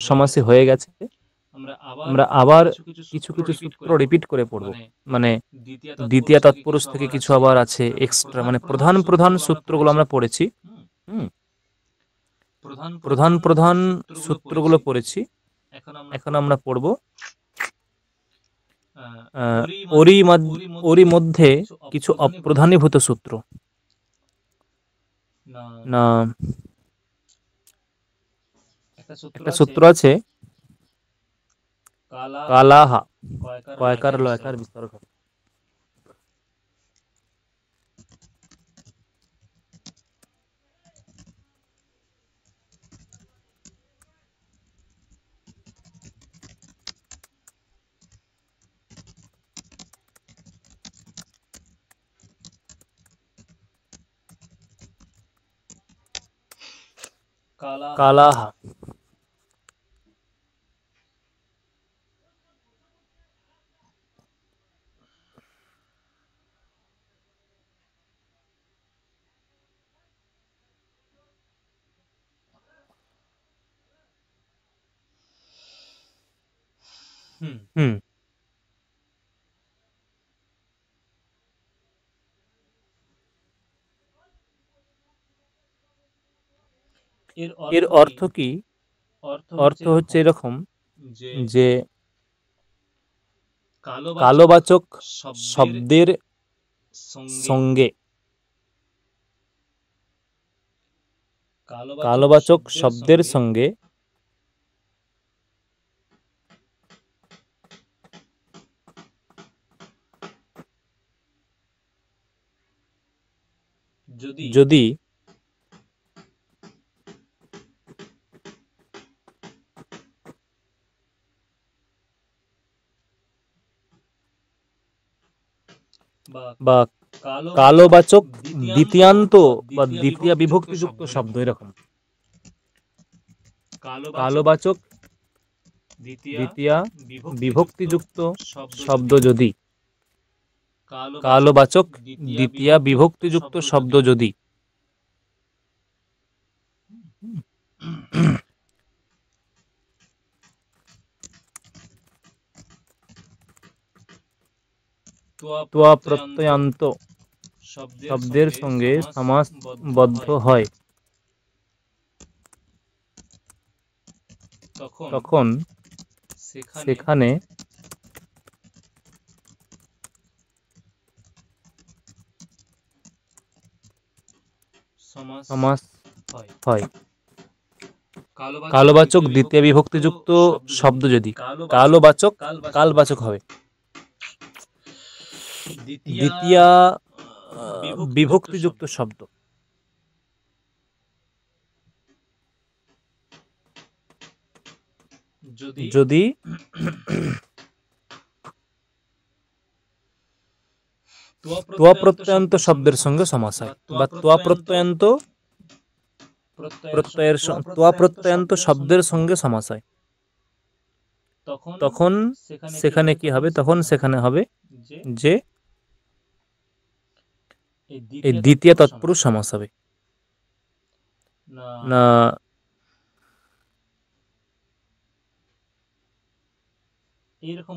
সমাসী হয়ে গেছে, আমরা আবার কিছু কিছু সূত্র রিপিট করে পড়ব। মানে দ্বিতীয় তৎপুরুষ থেকে কিছু আবার আছে এক্সট্রা, মানে প্রধান প্রধান সূত্রগুলো আমরা পড়েছি। প্রধান প্রধান সূত্রগুলো পড়েছি, এখন আমরা পড়ব ওরই মধ্যে কিছু অপ্রধানীভূত সূত্র। না, একটা সূত্র আছে কালাহা, কয়কার লয়কার বিস্তরক। কালাহা হুম এর অর্থ কি? অর্থ হচ্ছে এরকম যে কালোবাচক শব্দের সঙ্গে কালোবাচক শব্দের সঙ্গে যদি বা কালোবাচক দ্বিতীয়ান্ত বা দ্বিতীয় বিভক্তিযুক্ত শব্দ, এরকম কালোবাচক দ্বিতীয় বিভক্তিযুক্ত শব্দ যদি, কালোবাচক দ্বিতীয় বিভক্তিযুক্ত শব্দ যদি ত্বয়া প্রত্যয়ান্ত শব্দের সঙ্গে সমাসবদ্ধ হয়, তখন সেখানে সমাস হয়। কালোবাচক দ্বিতীয় বিভক্তিযুক্ত শব্দ যদি কালোবাচক কালবাচক হবে, দ্বিতীয় বিভক্তিযুক্ত শব্দ যদি ত্বয়া প্রত্যয়ান্ত শব্দের সঙ্গে সমাস হয়, বা ত্বয়া প্রত্যয়ান্ত শব্দের সঙ্গে সমাস হয়, তখন সেখানে কি হবে? তখন সেখানে হবে যে এই দ্বিতীয় তৎপুরুষ সমাস হবে। না,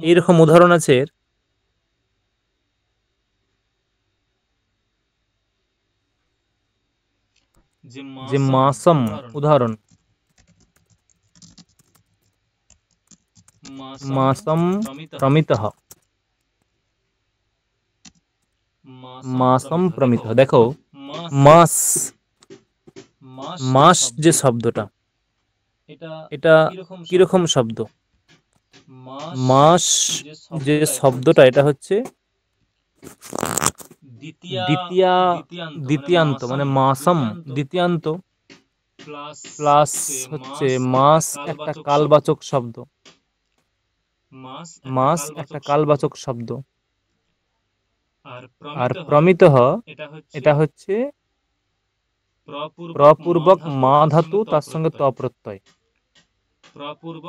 এইরকম উদাহরণ আছে এর, যে মাসম, উদাহরণ মাসম প্রমিতঃ, মাসম প্রমিতঃ। দেখো মাস, মাস যে শব্দটা, এটা কিরকম শব্দ? মাস যে শব্দটা, এটা হচ্ছে দ্বিতীয়ান্ত, মানে মাসম দ্বিতীয়ান্ত প্লাস হচ্ছে মাস একটা কালবাচক শব্দ, মাস একটা কালবাচক শব্দ, আর প্রমিতঃ এটা হচ্ছে প্রপূর্বক মা ধাতু, তার সঙ্গে ত প্রত্যয়,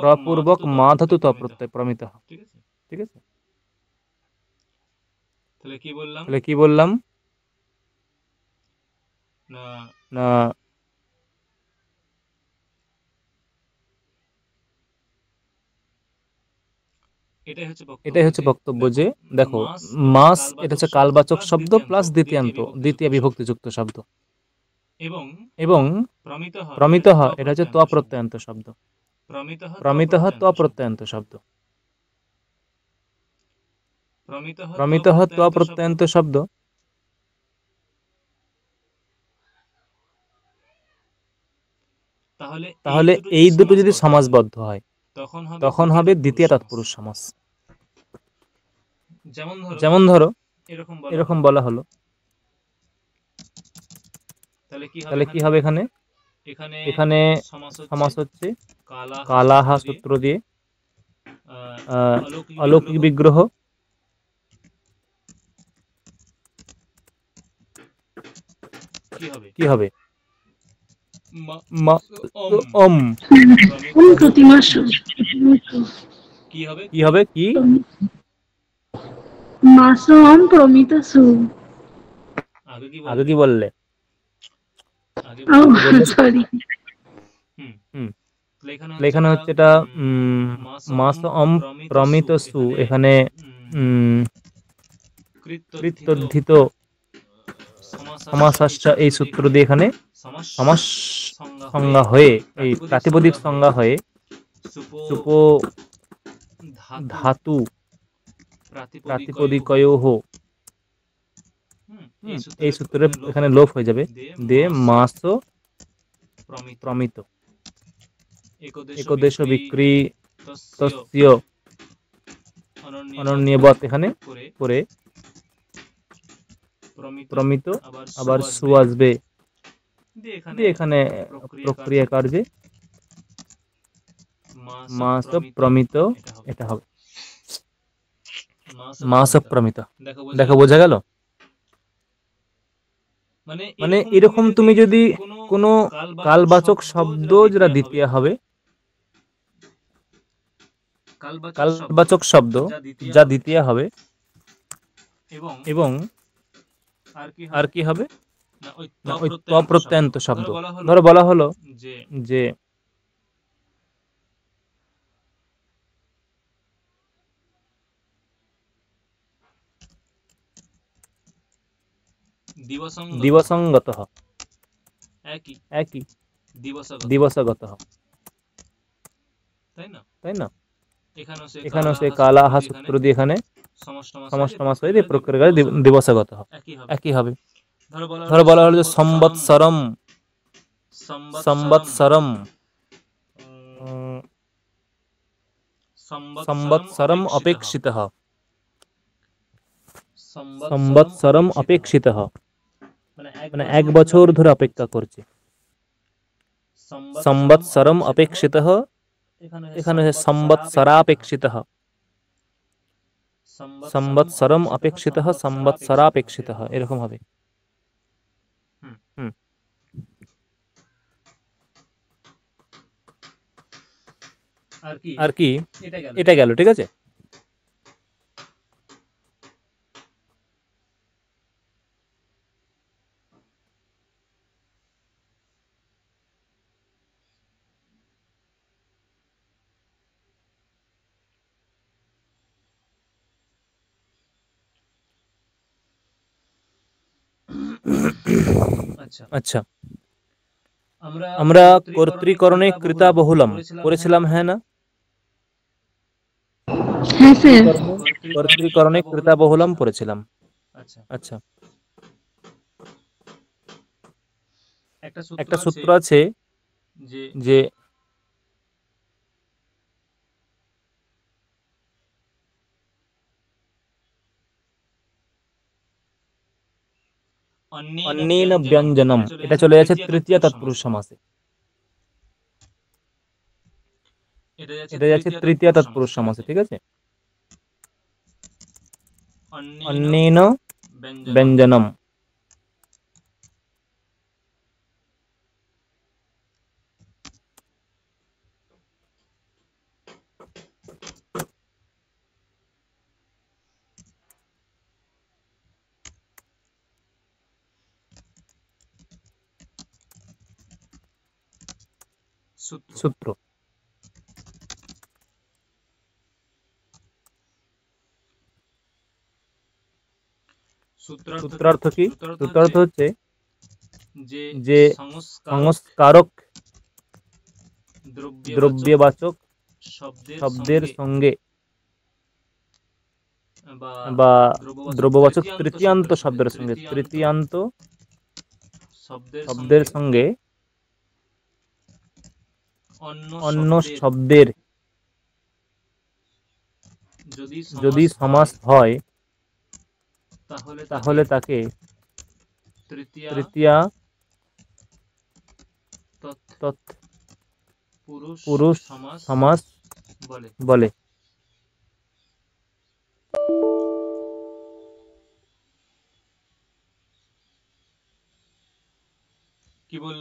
প্রপূর্বক মা ধাতু ত প্রত্যয়, প্রমিতঃ। ঠিক আছে, তাহলে কি বললাম? না, এটাই হচ্ছে বক্তব্য যে দেখো মাস এটা হচ্ছে কালবাচক শব্দ প্লাস দ্বিতীয়ান্ত দ্বিতীয় বিভক্তিযুক্ত শব্দ, এবং প্রমিতঃ এটা হচ্ছে ত্ব প্রত্যয়ান্ত শব্দ, প্রমিতঃ ত্ব প্রত্যয়ান্ত শব্দ, প্রমিতঃ ত্ব প্রত্যয়ান্ত শব্দ। তাহলে এই দুটো যদি সমাসবদ্ধ হয় তখন হবে দ্বিতীয় তৎপুরুষ সমাস। যেমন ধরো এরকম বলা হলো, তাহলে কি হবে এখানে? এখানে সমাস হচ্ছে কালাহা সূত্র দিয়ে অলৌকিক বিগ্রহ, কি হবে? অম কি হবে? কি মাসম প্রমিতসু। আগে কি বললে? সরি, এখানে হচ্ছে এটা মাস অম প্রমিতসু, এখানে কৃত্যর্ধিত সমাসাশ্চ এই সূত্র দিয়ে এখানে সমাস সংজ্ঞা হয়ে, এই প্রাতিপদিক সংজ্ঞা হয়ে সুপ ধাতু প্রাতিপদিকয়োঃ এই সূত্রে এখানে লোপ হয়ে যাবে, দিয়ে মাস প্রমিত একদেশ বিক্রীতস্য অনন্যবৎ এখানে করে প্রমিত আবার সু আসবে, দিয়ে এখানে প্রক্রিয়া কার্যে মাস প্রমিত এটা হবে মাস প্রমিত। দেখো বোঝা গেল? মানে এরকম তুমি যদি কোনো কালবাচক শব্দ যেটা দ্বিতীয় হবে, কালবাচক শব্দ যা দ্বিতীয় হবে, এবং আর কি হবে না ওই ত্ব প্রত্যয়ান্ত শব্দ, ধরো বলা হলো যে দিবসঙ্গতঃ, একই দিবসগতঃ, তাই না? এখানেও সে কালাহা সূত্র দিয়ে এখানে সমষ্টমাস হয়ে দিয়ে প্রক্রিয়া দিবসগতঃ একই হবে। ধরো বলা হলো যে সংবৎসরম, সংবৎসরম সংবৎসরম অপেক্ষিতঃ, সংবৎসরম অপেক্ষিতঃ মানে এক বছর ধরে অপেক্ষা করছে। সংবৎসরম অপেক্ষিতঃ, এখানে সংবৎসরাপেক্ষিতঃ, সংবৎসরম অপেক্ষিতঃ সংবৎসরাপেক্ষিতঃ এরকম হবে। আর কি এটা গেল, ঠিক আছে? আচ্ছা, আমরা কর্তৃকরণে কৃতা বহুলম পড়েছিলাম, হ্যাঁ না? হ্যাঁ স্যার। কর্তৃকরণে কৃতা বহুলম পড়েছিলাম। আচ্ছা, একটা সূত্র আছে যে অন্যেন ব্যঞ্জনম, এটা চলে যাচ্ছে তৃতীয় তৎপুরুষ সমাসে, এটা যাচ্ছে তৃতীয় তৎপুরুষ সমাসে, ঠিক আছে? অন্যেন ব্যঞ্জনম, সূত্র। সূত্রার্থ কি? সূত্রার্থ হচ্ছে যে সংস্কারক দ্রব্যবাচক শব্দের সঙ্গে বা দ্রব্যবাচক তৃতীয়ান্ত শব্দের সঙ্গে অন্য শব্দের যদি সমাস হয় তাহলে তাকে তৃতীয়া তৎপুরুষ সমাস বলে।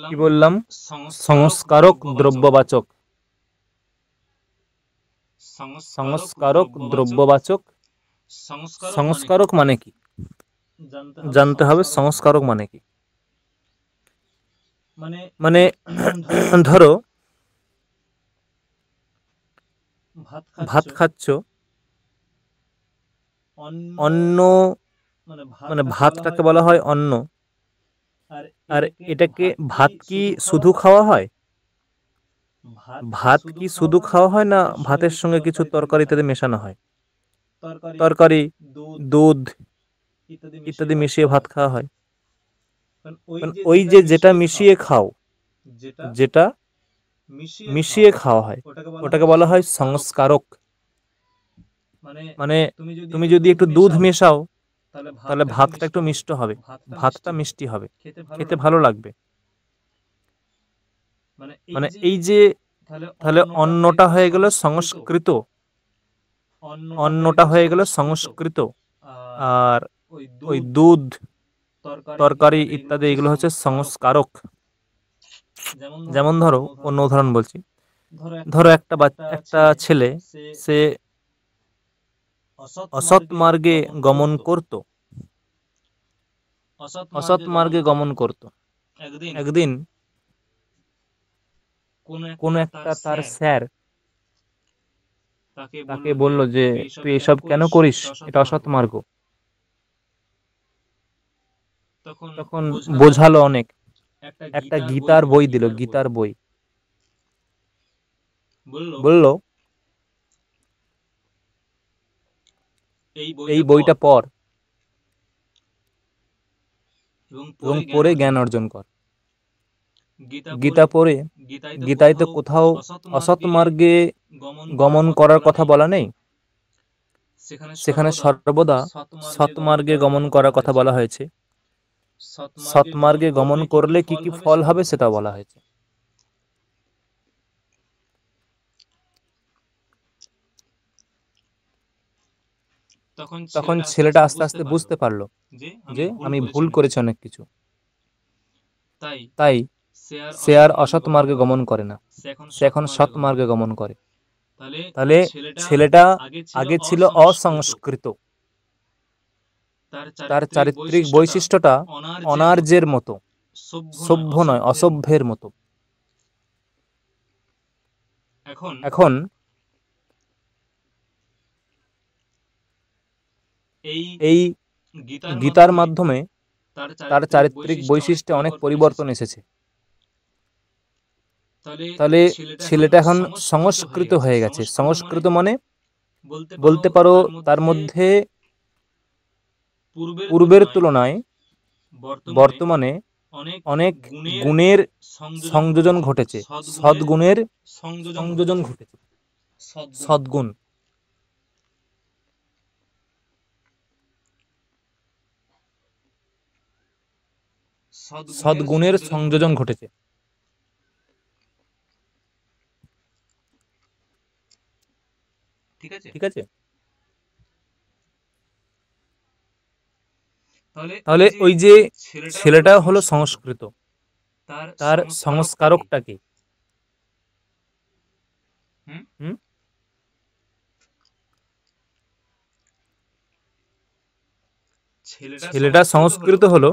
কি বললাম? সংস্কারক দ্রব্যবাচক। সংস্কারক দ্রব্যবাচক। সংস্কারক মানে কি জানতে হবে। সংস্কারক মানে কি? মানে ধরো ভাত খাচ্ছ, অন্ন মানে ভাতটাকে বলা হয় অন্ন। আর এটাকে ভাত কি শুধু খাওয়া হয়? ভাত কি শুধু খাওয়া হয় না ভাতের সঙ্গে কিছু তরকারি ইত্যাদি মেশানো হয়? তরকারি, দুধ ইত্যাদি মিশিয়ে ভাত খাওয়া হয়। ওই যে যেটা মিশিয়ে খাও, যেটা মিশিয়ে খাওয়া হয়, ওটাকে বলা হয় সংস্কারক। মানে তুমি যদি একটু দুধ মেশাও তাহলে ভাতটা একটু মিষ্ট হবে, ভাতটা মিষ্টি হবে, খেতে ভালো লাগবে। মানে এই যে তাহলে অন্নটা হয়ে গেল সংস্কৃত, অন্নটা হয়ে গেল সংস্কৃত। আর ওই দুধ, তরকারি ইত্যাদি এগুলো হচ্ছে সংস্কারক। যেমন ধরো অন্য উদাহরণ বলছি, ধরো একটা ছেলে, সে অসৎ মার্গে গমন করত। অসৎ মার্গে গমন করত। একদিন কোন একটা তার স্যার তাকে বলল যে তুই এসব কেন করিস, এটা অসৎ মার্গ। তখন বোঝালো অনেক, একটা গীতার বই দিল, গীতার বই। বলল এই বইটা পড় এবং পড়ে জ্ঞান অর্জন কর। গীতা পড়ে, গীতায় তো কোথাও অসৎ মার্গে গমন করার কথা বলা নেই, সেখানে সর্বদা সৎ মার্গে গমন করার কথা বলা হয়েছে। সৎ মার্গে গমন করলে কি কি ফল হবে সেটা বলা হয়েছে। তখন ছেলেটা আস্তে আস্তে বুঝতে পারলো যে আমি ভুল করেছি অনেক কিছু। তাই সে আর অসৎ মার্গে গমন করে না, সে এখন সৎ মার্গে গমন করে। তাহলে ছেলেটা আগে ছিল অসংস্কৃত, তার চারিত্রিক বৈশিষ্ট্যটা অনার্যের মতো, সভ্য নয়, অসভ্যের মতো। এখন এই গীতার মাধ্যমে তার চারিত্রিক বৈশিষ্ট্যে অনেক পরিবর্তন এসেছে। তাহলে ছেলেটা এখন সংস্কৃত হয়ে গেছে। সংস্কৃত মানে বলতে পারো তার মধ্যে পূর্বের তুলনায় বর্তমানে অনেক গুণের সংযোজন ঘটেছে, সদ্গুণের সংযোজন ঘটেছে। সদ্গুণ, সদ্গুণের সংযোজন ঘটেছে। ঠিক আছে? তাহলে ওই যে ছেলেটা হলো সংস্কৃত, তার সংস্কারকটা কি? ছেলেটা সংস্কৃত হলো,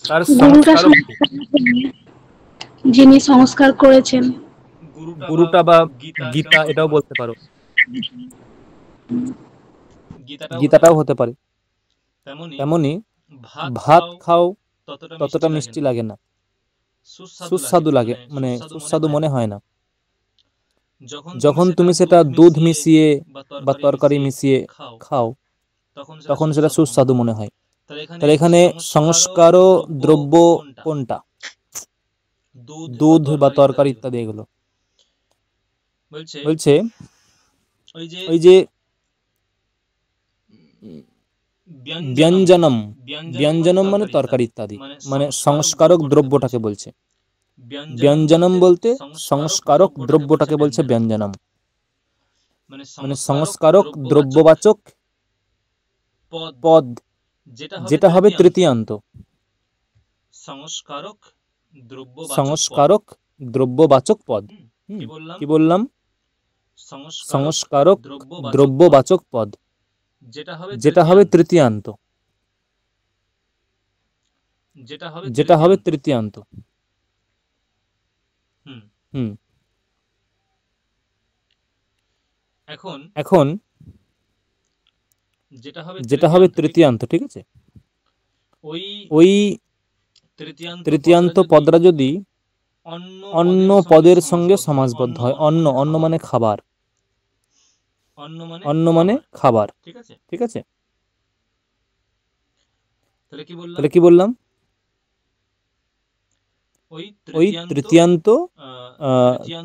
তার সংস্কারক কি? যিনি সংস্কার করেছেন, গুরুটা বা গীতা, এটাও বলতে পারো, গীতাটাও হতে পারে। তেমনি ভাত খাও ততটা মিষ্টি লাগে না, সুস্বাদু লাগে, মানে সুস্বাদু মনে হয় না। যখন তুমি সেটা দুধ মিশিয়ে বা তরকারি মিশিয়ে খাও তখন সেটা সুস্বাদু মনে হয়। তাহলে এখানে সংস্কারও দ্রব্য কোনটা? দুধ বা তরকারি ইত্যাদি এগুলো। বলছে ওই যে ব্যঞ্জনম, ব্যঞ্জনম মানে তরকারি ইত্যাদি, মানে সংস্কারক দ্রব্যটাকে বলছে। ব্যঞ্জনম বলতে সংস্কারক দ্রব্যটাকে বলছে ব্যঞ্জনম, মানে সংস্কারক দ্রব্যবাচক পদ যেটা হবে তৃতীয়ান্ত। সংস্কারক দ্রব্যবাচক পদ। কি বললাম? সংস্কারক দ্রব্যবাচক পদ যেটা হবে তৃতীয়ান্ত, যেটা হবে তৃতীয়ান্ত। হুম। এখন যেটা হবে তৃতীয়ান্ত, ঠিক আছে, ওই তৃতীয়ান্ত পদটা যদি অন্য পদের সঙ্গে সমাসবদ্ধ হয়, অন্য অন্য মানে খাবার, অন্য মানে খাবার, ঠিক আছে। তাহলে কি বললাম? ওই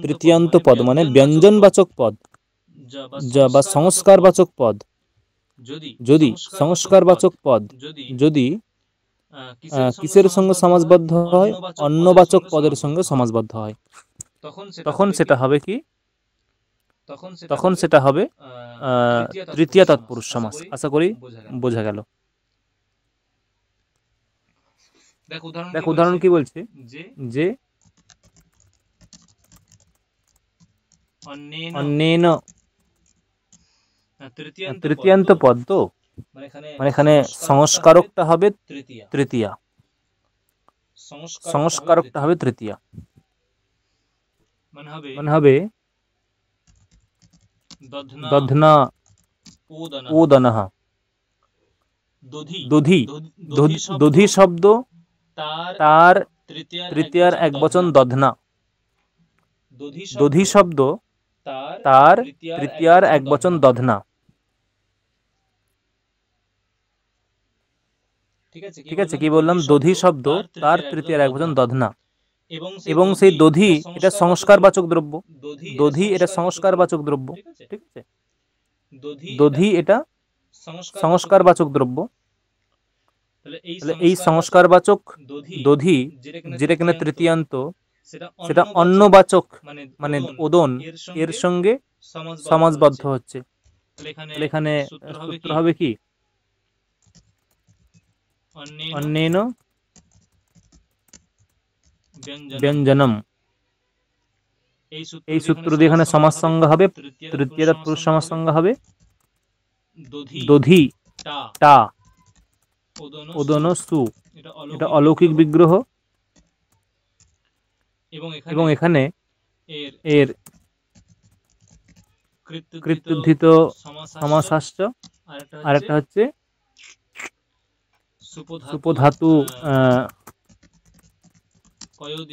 তৃতীয়ান্ত পদ মানে ব্যঞ্জনবাচক পদ বা সংস্কারবাচক পদ, যদি সংস্কারবাচক পদ যদি কিসের সঙ্গে সমাসবদ্ধ হয়? অন্যবাচক পদের সঙ্গে সমাসবদ্ধ হয়, তখন সেটা হবে কি? তখন সেটা হবে তৃতীয়া তৎপুরুষ সমাস। আশা করি বোঝা গেল। দেখ উদাহরণ কি বলছে, যে অন্যেন, তৃতীয়ান্ত পদ তো, মানে এখানে সংস্কারকটা হবে তৃতীয়া, সংস্কারকটা হবে তৃতীয়া, মানে হবে দধ্না ওদনঃ। দধি, দধি শব্দ তার তৃতীয়ার একবচন দধ্না। দধি শব্দ তার তৃতীয়ার একবচন দধ্না। ঠিক আছে, কি বললাম? দধি শব্দ তার তৃতীয়ার একবচন দধ্না, এবং সেই দধি এটা সংস্কারবাচক দ্রব্য। দধি এটা সংস্কারবাচক দ্রব্য, ঠিক আছে। দধি এটা সংস্কারবাচক দ্রব্য। তাহলে এই সংস্কারবাচক দধি যেটা কিনা তৃতীয়ান্ত, সেটা অন্যবাচক মানে ওদন এর সঙ্গে সমাসবদ্ধ হচ্ছে। তাহলে এখানে সূত্র হবে কি? অন্যেন ব্যঞ্জনম। এই সূত্র দিয়ে এখানে সমাস সংজ্ঞা হবে, তৃতীয় তৎপুরুষ সমাস সংজ্ঞা হবে দধি টা ওদন সু। এটা অলৌকিক বিগ্রহ, এবং এখানে এর কৃত্যুদ্ধৃত সমাসাশ্চ, আর একটা হচ্ছে সুপধাতু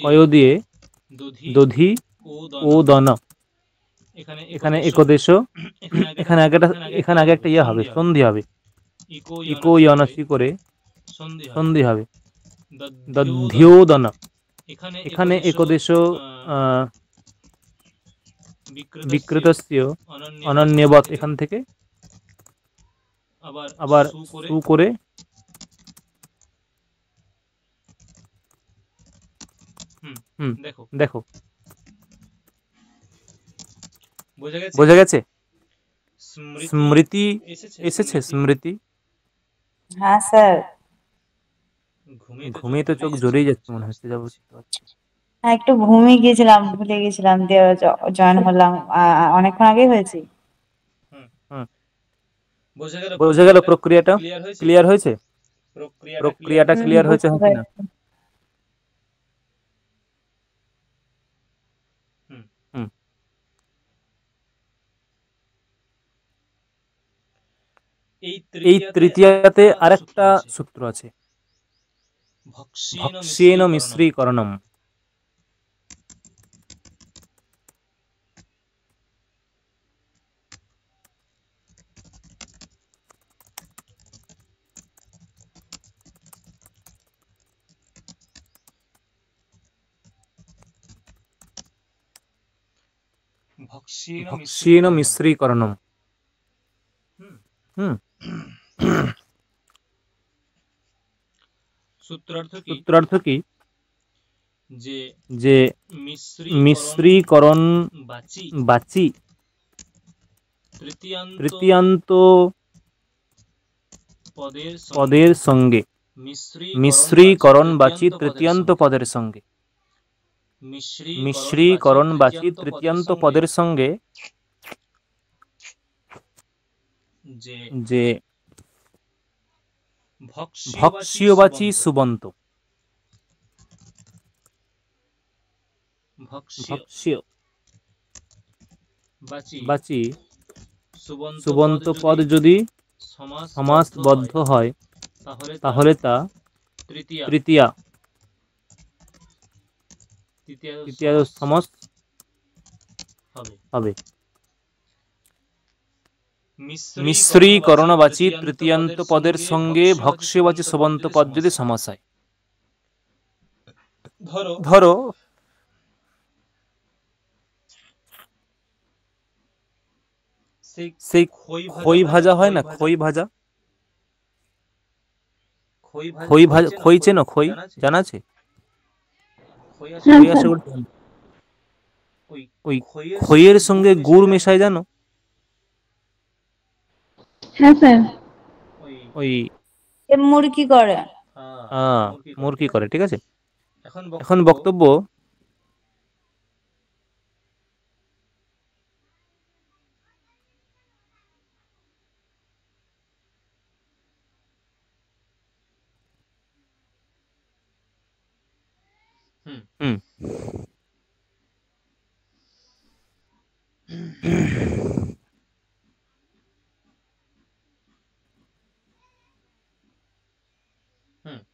কয় দিয়ে দধি ও দন। এখানে একদেশ, এখানে আগে একটা ইয়ে হবে, সন্ধি হবে, ইকো ইয়নসি করে সন্ধি হবে, দধ্যোদন। এখানে একদেশ বিকৃতস্য অনন্যবৎ, এখান থেকে আবার সু করে দেখো, বোঝা গেছে? স্মৃতি এসেছে, স্মৃতি। হ্যাঁ স্যার। ঘুমিয়ে তো চোখ জড়িয়ে যাচ্ছে মনে হচ্ছে, যা বুঝতে পারছি। হ্যাঁ, একটু ঘুমিয়ে গিয়েছিলাম, ভুলে গেছিলাম, দিয়ে জয়েন হলাম অনেকক্ষণ আগেই হয়েছি। বোঝা গেল প্রক্রিয়াটা ক্লিয়ার হয়েছে? প্রক্রিয়াটা ক্লিয়ার হয়েছে বুঝতে কিনা? পারছি। এই তৃতীয়াতে আরেকটা সূত্র আছে, ভক্ষ্যেন মিশ্রীকরণম। ভক্ষ্যেন মিশ্রীকরণম। হুম সূত্রার্থ কি, যে মিশ্রীকরণ বাচি তৃতীয়ান্ত পদের সঙ্গে, মিশ্রীকরণ বাচি তৃতীয়ান্ত পদের সঙ্গে, মিশ্রীকরণ বাচি তৃতীয়ান্ত পদের সঙ্গে যে ভক্ষ্যবাচী সুবন্ত, ভক্ষ্যবাচী সুবন্ত পদ যদি সমাসবদ্ধ হয়, তাহলে তা তৃতীয়া সমাস হবে। মিশ্রীকরণবাচী তৃতীয়ান্ত পদের সঙ্গে ভক্ষ্যবাচী সুবন্ত পদ যদি সমাস হয়, ধরো সেই খই ভাজা হয় না, খই ভাজা, খই চেনো? খই জানা আছে? হ্যাঁ খই স্যার। আসে বলতে ওই খইয়ের সঙ্গে গুড় মেশায়, জানো? হ্যাঁ স্যার। ওই মুরগি করে। মুরগি করে, ঠিক আছে। এখন বক্তব্য, হুম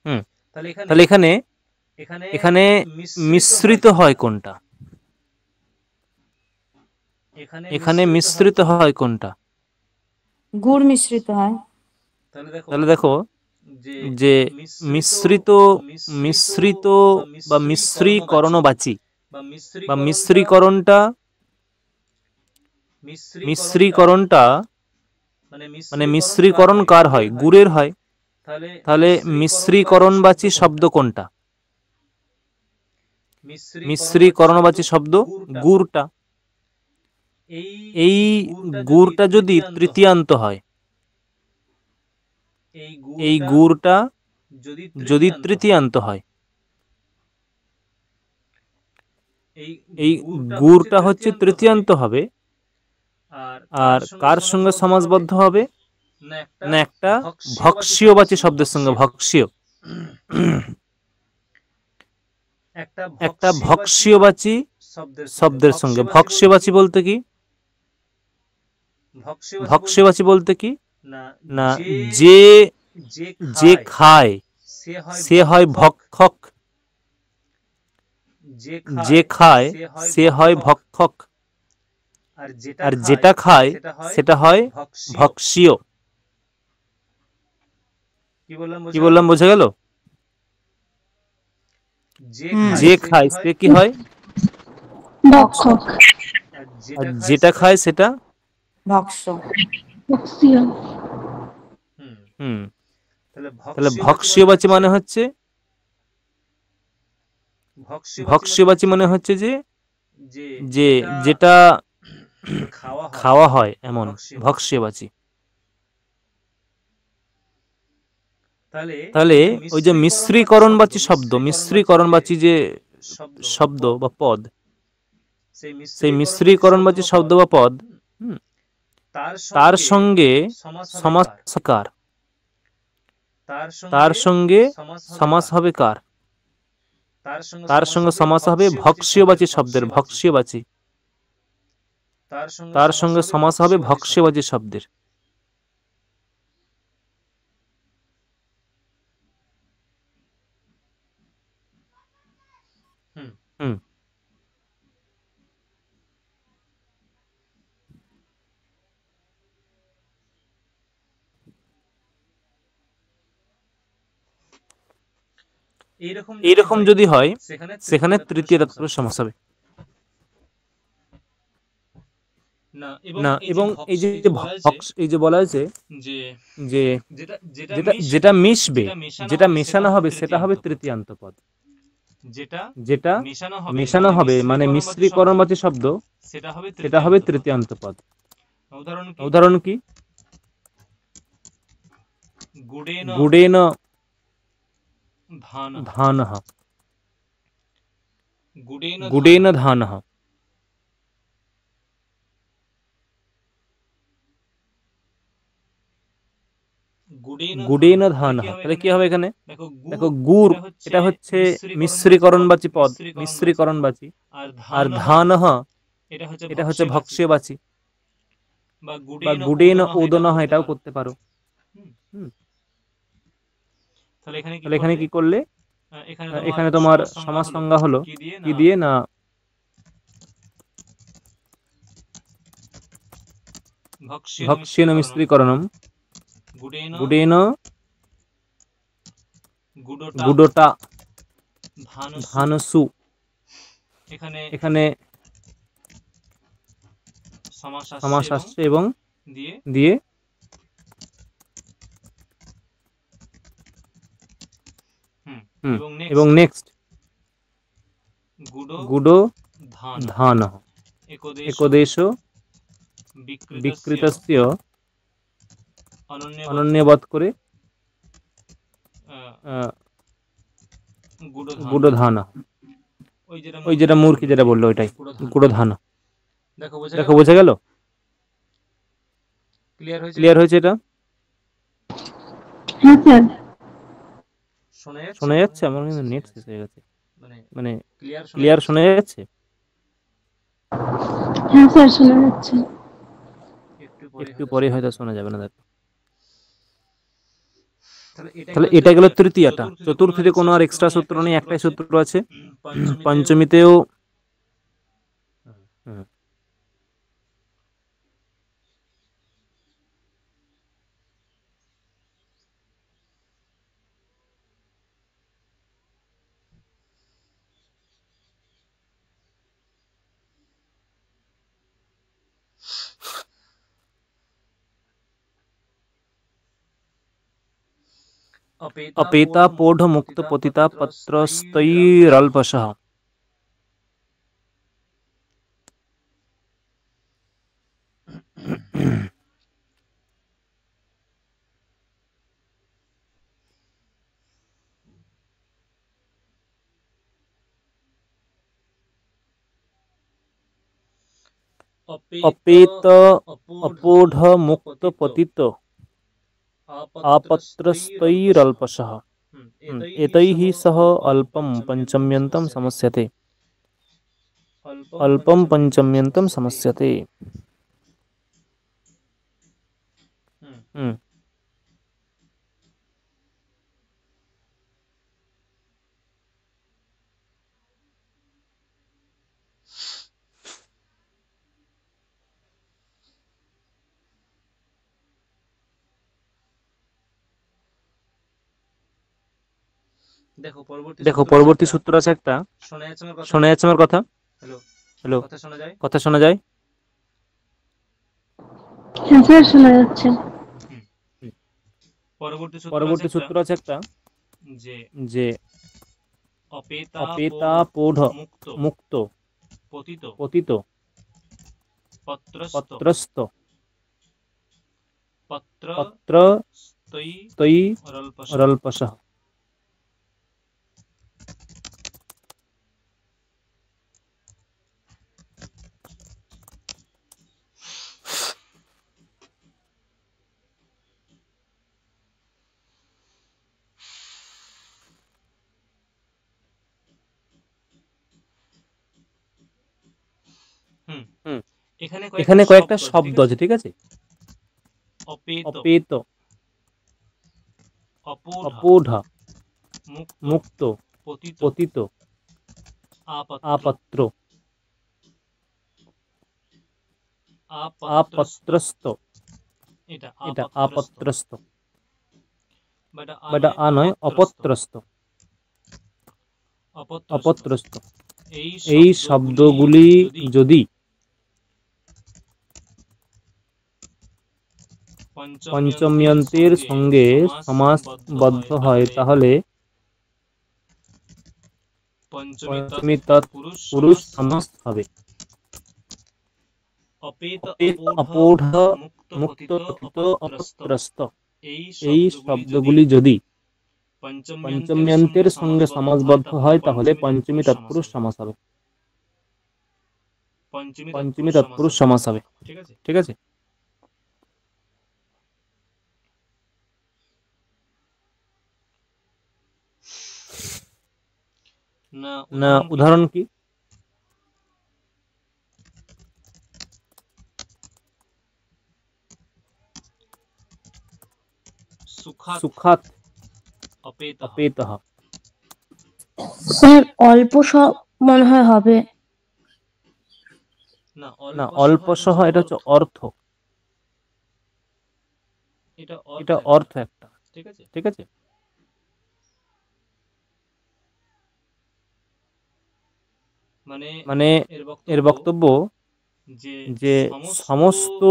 হুম তাহলে এখানে মিশ্রিত হয় কোনটা? এখানে মিশ্রিত হয় কোনটা? গুড় মিশ্রিত হয়। তাহলে দেখো, যে মিশ্রিত মিশ্রিত বা মিশ্রীকরণবাচী বা মিশ্রীকরণটা মানে মিশ্রীকরণ কার হয়? গুড়ের হয়। তাহলে মিশ্রীকরণবাচী শব্দ কোনটা? মিশ্রীকরণবাচী শব্দ গুড়টা। এই গুড়টা যদি তৃতীয়ান্ত হয়, এই গুড়টা যদি তৃতীয়ান্ত হয়, এই গুড়টা হচ্ছে তৃতীয়ান্ত হবে, আর কার সঙ্গে সমাসবদ্ধ হবে? না একটা ভক্ষ্যবাচী শব্দের সঙ্গে, ভক্ষ্য, একটা ভক্ষ্যবাচী শব্দের সঙ্গে। ভক্ষ্যবাচী বলতে কি? ভক্ষ্যবাচী বলতে কি না, যে যে খায় সে হয় ভক্ষক, যে খায় সে হয় ভক্ষক, আর যেটা খায় সেটা হয় ভক্ষ্য। কি বললাম, বোঝা গেল? যে খায় সে কি হয়? ভক্ষক। আর যেটা খায় সেটা ভক্ষ্য। ভক্ষ্য। তাহলে ভক্ষ্যবাচী মানে হচ্ছে, ভক্ষ্যবাচী মানে হচ্ছে যে যে যেটা খাওয়া হয় এমন ভক্ষ্যবাচী। তাহলে ওই যে মিশ্রীকরণবাচী শব্দ, মিশ্রীকরণবাচী যে শব্দ বা পদ, সেই মিশ্রীকরণবাচী শব্দ বা পদ, তার সঙ্গে সমাস কার? তার সঙ্গে সমাস হবে কার? তার সঙ্গে সমাস হবে ভক্ষ্যবাচী শব্দের, ভক্ষ্যবাচী। তার সঙ্গে সমাস হবে ভক্ষ্যবাচী শব্দের। এইরকম যদি হয় সেখানে তৃতীয় তৎপুরুষ সমাস হবে না। এবং এই যে ভক্স, এই যে বলা হয়েছে যে যেটা যেটা মিশবে, যেটা মেশানো হবে সেটা হবে তৃতীয়ান্ত পদ। যেটা মেশানো হবে মানে মিশ্রীকরণবাচী শব্দ, সেটা হবে তৃতীয়ান্ত পদ। উদাহরণ কি? গুডেন ধানঃ, গুডেন ধানঃ। গুডেন ধানঃ, তাহলে কি হবে এখানে? দেখো গুড় এটা হচ্ছে মিশ্রীকরণবাচী পদ, মিশ্রীকরণবাচী। আর ধানঃ এটা হচ্ছে ভক্ষ্যবাচী, বা গুডেন ওদনঃ এটাও করতে পারো। হুম, তাহলে এখানে কি করলে? এখানে তোমার সমাস সংজ্ঞা হলো কি দিয়ে? না ভক্ষ্যেন মিশ্রীকরণম গুডেন গুডটা ধানসু। এখানে সমাস আসছে এবং দিয়ে এবং নেক্সট গুডো ধানঃ একদেশ বিকৃতস্য অনন্যবৎ করে গুডো ধানঃ। ওই যেটা মূর্খী যেটা বললো ওইটাই গুডো ধানঃ। দেখো বোঝা গেল? ক্লিয়ার হয়েছে এটা? হ্যাঁ স্যার। শোনা যাচ্ছে? আমার কিন্তু নেট শেষ হয়ে গেছে, মানে ক্লিয়ার শোনা যাচ্ছে? হ্যাঁ স্যার, শোনা যাচ্ছে। একটু পরে হয়তো শোনা যাবে না। দেখো, তাহলে এটা গেল তৃতীয়টা। চতুর্থীতে কোনো আর এক্সট্রা সূত্র নেই, একটাই সূত্র আছে। পঞ্চমীতেও अपेता पोढ़ मुक्त पतिता पत्रस्तैरल्पशः। अपेत अपोढ़ मुक्त पतित आपत्रस्तैरल्पशः एतैः सह अल्पं पंचम्यन्तं समस्यते। अल्पं पंचम्यन्तं समस्यते। দেখো পরবর্তী সূত্র আছে একটা, শোনা যাচ্ছে আমার কথা? হ্যালো, কথা শোনা যায়? হ্যাঁ স্যার, শোনা যাচ্ছে। পরবর্তী সূত্র আছে একটা যে অপেতা পোঢ় মুক্ত পতিত পত্রস্থ পত্রস্তৈরল্পশः। এখানে কয়েকটা শব্দ আছে, ঠিক আছে? অপেত, অপোঢ়, মুক্ত, পতিত, আপত্র, আপত্রস্ত। এটা আপত্রস্ত, বাট আ নয়, অপত্রস্ত। অপত্রস্ত। এই শব্দগুলি যদি পঞ্চম্যন্তের সঙ্গে সমাসবদ্ধ হয় তাহলে পঞ্চমী তৎপুরুষ সমাস হবে। অপৌঢ় মুক্ত পতিত অপত্রস্ত। এই শব্দগুলি যদি পঞ্চম্যন্তের সঙ্গে সমাসবদ্ধ হয় তাহলে পঞ্চমী তৎপুরুষ সমাস হবে। পঞ্চমী তৎপুরুষ সমাস হবে। ঠিক আছে। না উদাহরণ কি? সুখাত অপেতঃ। স্যার অল্প মনে হয় হবে। না অল্পসহ এটা হচ্ছে অর্থ, এটা অর্থ একটা। ঠিক আছে। মানে এর বক্তব্য যে সমস্ত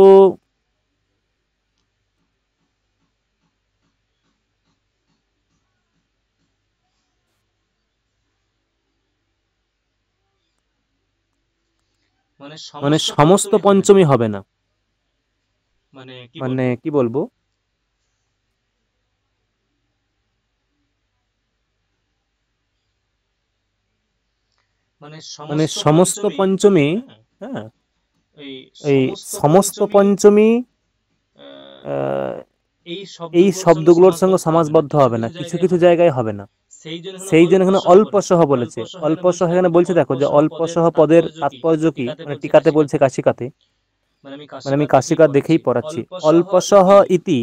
মানে সমস্ত পঞ্চমী হবে না। মানে কি বলবো, মানে সমস্ত পঞ্চমী, হ্যাঁ, এই সমস্ত পঞ্চমী এই শব্দগুলোর সঙ্গে সমাসবদ্ধ হবে না, কিছু কিছু জায়গায় হবে না। সেই জন্য এখানে অল্পসহ বলেছে। অল্পসহ এখানে বলছে, দেখো যে অল্পসহ পদের তাৎপর্য কি, মানে টিকাতে বলছে কাশিকাতে, মানে আমি কাশিকা দেখেই পড়াচ্ছি। অল্পসহ ইতি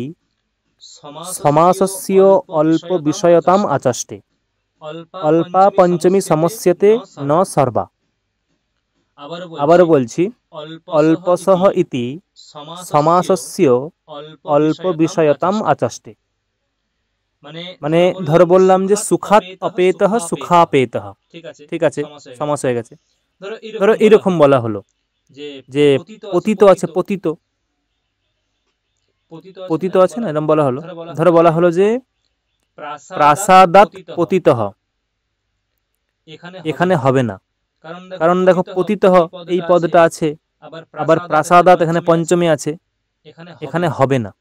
সমাসস্য অল্প বিষয়তাম আচষ্টে অল্পা পঞ্চমী সমস্যতে ন সর্বা। আবারও বলছি, অল্পসহ ইতি সমাসস্য অল্প বিষয়তাম আচষ্টে। মানে ধরো বললাম যে সুখাত অপেতঃ সুখাপেতঃ, ঠিক আছে, সমাস হয়ে গেছে। ধরো এরকম বলা হলো যে পতিত আছে, পতিত পতিত আছে না, এরকম বলা হলো। ধরো বলা হলো যে প্রাসাদাৎ পতিতঃ, এখানে হবে না, কারণ দেখো পতিতঃ এই পদটা আছে, আবার প্রাসাদাৎ এখানে পঞ্চমী আছে, এখানে হবে না।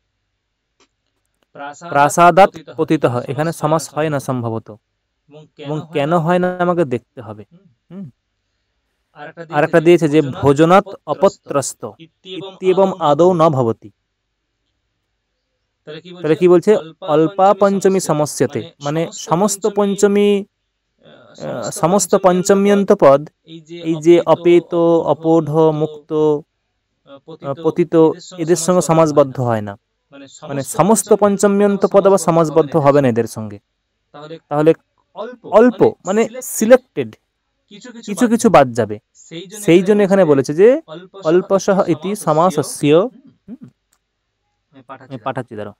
প্রাসাদাৎ পতিতঃ এখানে সমাস হয় না সম্ভবত, এবং কেন হয় না আমাকে দেখতে হবে। আর একটা দিয়েছে যে ভোজনাৎ অপত্রস্ত ইত্যেবং আদৌ ন ভবতি। তাহলে কি বলছে, অল্পা পঞ্চমী সমস্যাতে, মানে সমস্ত পঞ্চমী, সমস্ত পঞ্চম্যন্ত পদ, এই যে অপেত, অপৌঢ়, মুক্ত, পতিত, এদের সঙ্গে সমাসবদ্ধ হয় না। মানে সমস্ত পঞ্চম্যন্ত পদ আবার সমাসবদ্ধ হবে না এদের সঙ্গে। তাহলে অল্প মানে সিলেক্টেড, কিছু কিছু বাদ যাবে। সেই জন্য এখানে বলেছে যে অল্পসহ ইতি সমাসস্য, পাঠাচ্ছি দাঁড়াও।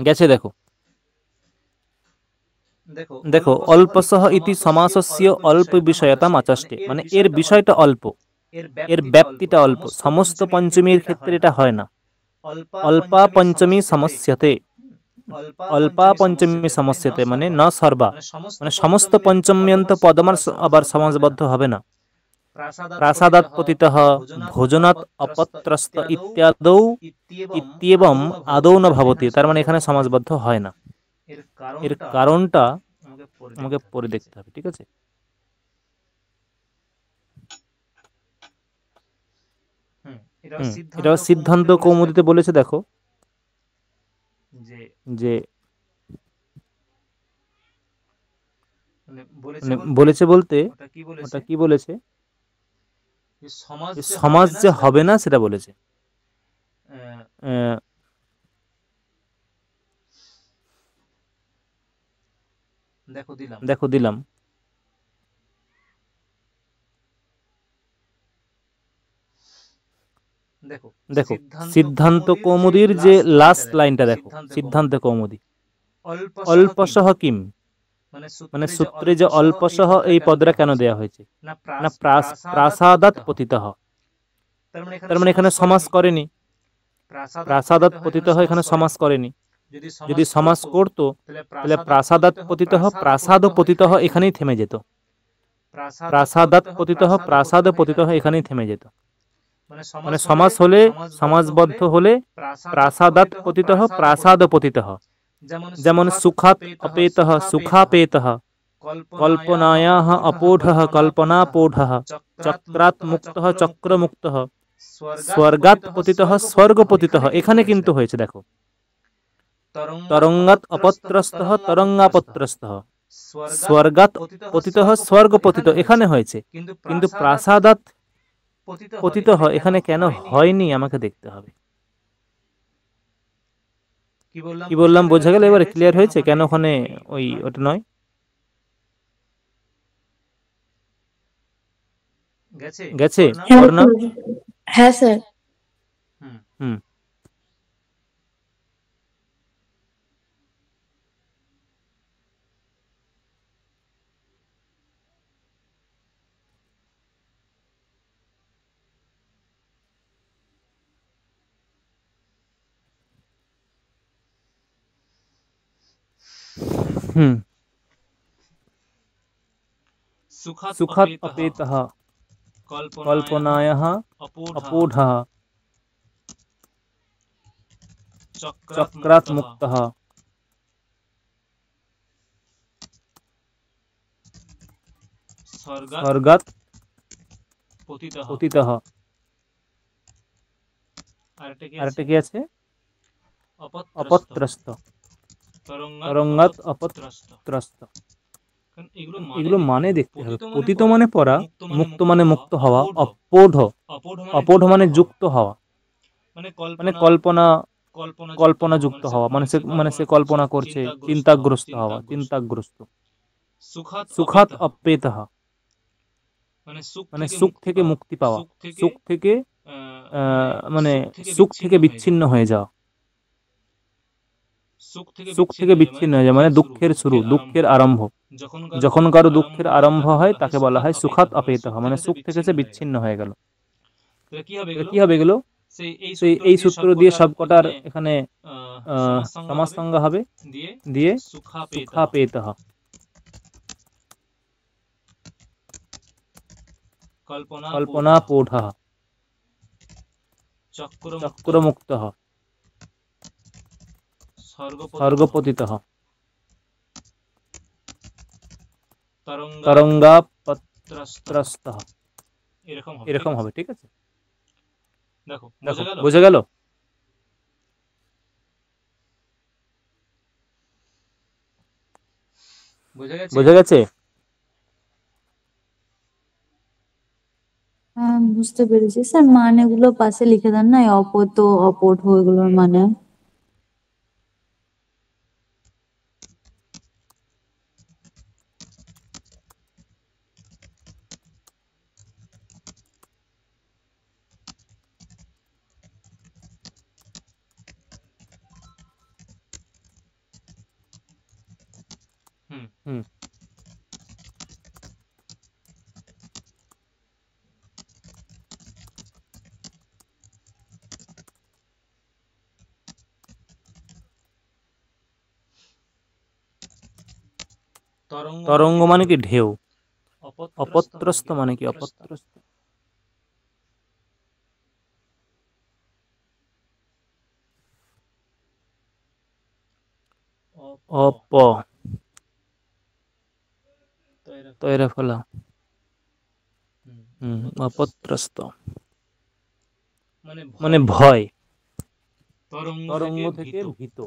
গেছে, দেখো দেখো অল্পসহ ইতি সমাসস্য অল্প বিষয়তাম আচষ্টে, মানে এর বিষয়টা অল্প, এর ব্যাপ্তিটা অল্প। সমস্ত পঞ্চমীর ক্ষেত্রে এটা হয় না। অল্পা পঞ্চমী সমস্যাতে, অল্পা পঞ্চমী সমস্যাতে মানে ন সর্বা, মানে সমস্ত পঞ্চম্যন্ত পদ আমার আবার সমাসবদ্ধ হবে না। প্রাসাদাৎ পতিতঃ ভোজনাৎ অপত্রস্ত ইত্যাদৌ ইত্যেবং আদৌ ন ভবতি, তার মানে এখানে সমাসবদ্ধ হয় না। এর কারণটা আমাকে পরে দেখতে হবে, ঠিক আছে। এটা সিদ্ধান্ত কৌমুদীতে বলেছে, দেখো যে মানে বলেছে বলতে ওটা কি বলেছে, সমাজ যে হবে না সেটা বলেছে। দেখো দিলাম। দেখো সিদ্ধান্ত কৌমুদীর যে লাস্ট লাইনটা দেখো, সিদ্ধান্ত কৌমুদী অল্পসহ কিম, মানে সূত্রে যে অল্পসহ এই পদটা কেন দেয়া হয়েছে না প্রাসাদাত পতিতঃ, তার মানে এখানে সমাস করেনি, প্রাসাদাত পতিতঃ এখানে সমাস করেনি। যদি সমাস করতো তাহলে প্রাসাদাত পতিতঃ প্রাসাদ পতিতঃ এখানেই থেমে যেত, প্রাসাদাত পতিতঃ প্রাসাদ পতিতঃ এখানেই থেমে যেত। মানে সমাস হলে, সমাসবদ্ধ হলে প্রাসাদাত পতিতঃ প্রাসাদ পতিতঃ, যেমন সুখাত অপেতঃ সুখাপেতঃ, কল্পনায়াঃ অপোঢঃ কল্পনাপোঢঃ, চক্রাৎ মুক্তঃ চক্রমুক্তঃ, স্বর্গাৎ পতিতঃ স্বর্গপতিতঃ এখানে কিন্তু হয়েছে দেখো, তরঙ্গাৎ অপত্রস্তঃ তরঙ্গাপত্রস্তঃ, স্বর্গাৎ পতিতঃ স্বর্গপতিত এখানে হয়েছে, কিন্তু প্রাসাদাৎ পতিতঃ এখানে কেন হয়নি আমাকে দেখতে হবে। কি বললাম বোঝা গেল? এবারে ক্লিয়ার হয়েছে কেন ওখানে ওটা নয়? গেছে? হ্যাঁ অর্ণা? স্যার। হ্যাঁ স্যার। হুম হুম সুখাৎ অপেতঃ কল্পনায়াঃ অপূঢ়ঃ চক্রাৎ মুক্তঃ, স্বর্গাৎ পতিতঃ। আরেকটা কি আছে? অপত্রস্ত, তরঙ্গাৎ অপত্রস্ত। এগুলো মানে দেখতে হবে। পতিত মানে পড়া, মুক্ত মানে মুক্ত হওয়া, অপোঢ় অপোঢ় মানে যুক্ত হওয়া, মানে কল্পনা কল্পনা যুক্ত হওয়া, মানে সে কল্পনা করছে, চিন্তাগ্রস্ত হওয়া, চিন্তাগ্রস্ত। সুখাৎ অপেতঃ মানে সুখ থেকে মুক্তি পাওয়া, সুখ থেকে মানে সুখ থেকে বিচ্ছিন্ন হয়ে যাওয়া, সুখ থেকে বিচ্ছিন্ন হয়ে যাওয়া মানে দুঃখের শুরু, দুঃখের আরম্ভ। যখন কারো দুঃখের আরম্ভ হয় তাকে বলা হয় সুখাৎ অপেতঃ, মানে সুখ থেকে সে বিচ্ছিন্ন হয়ে গেল। তাহলে কি হবে এগুলো? সেই এই সূত্র দিয়ে সবকটার এখানে সমাস সংজ্ঞা হবে, দিয়ে সুখাপেতঃ, কল্পনাপূঢ়ঃ, চক্রমুক্তঃ, স্বর্গপতিতঃ, তরঙ্গাপত্রস্তঃ এরকম হবে। ঠিক আছে, দেখো বোঝা গেল? বোঝা গেছে? হ্যাঁ বুঝতে পেরেছি স্যার, মানেগুলো পাশে লিখে দেন না, এই অপত অপঠ এগুলোর মানে। হুম তরঙ্গ মানে কি ঢেউ, অপত্রস্ত মানে কি অপত্রস্ত, অপ তৈরে ফলা, অপত্রস্ত মানে ভয়, তরঙ্গ থেকে ভীত।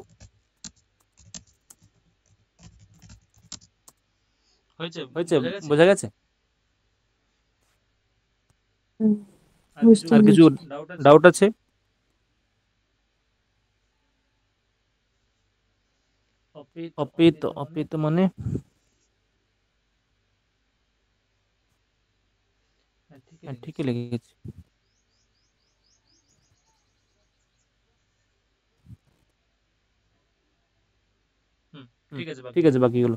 হয়েছে? বোঝা গেছে? বুঝতে আর কিছু পেরেছি। ডাউট আছে? অপিত, অপিত মানে হ্যাঁ, ঠিকই লিখেছি। হুম, ঠিক আছে বাকিগুলো।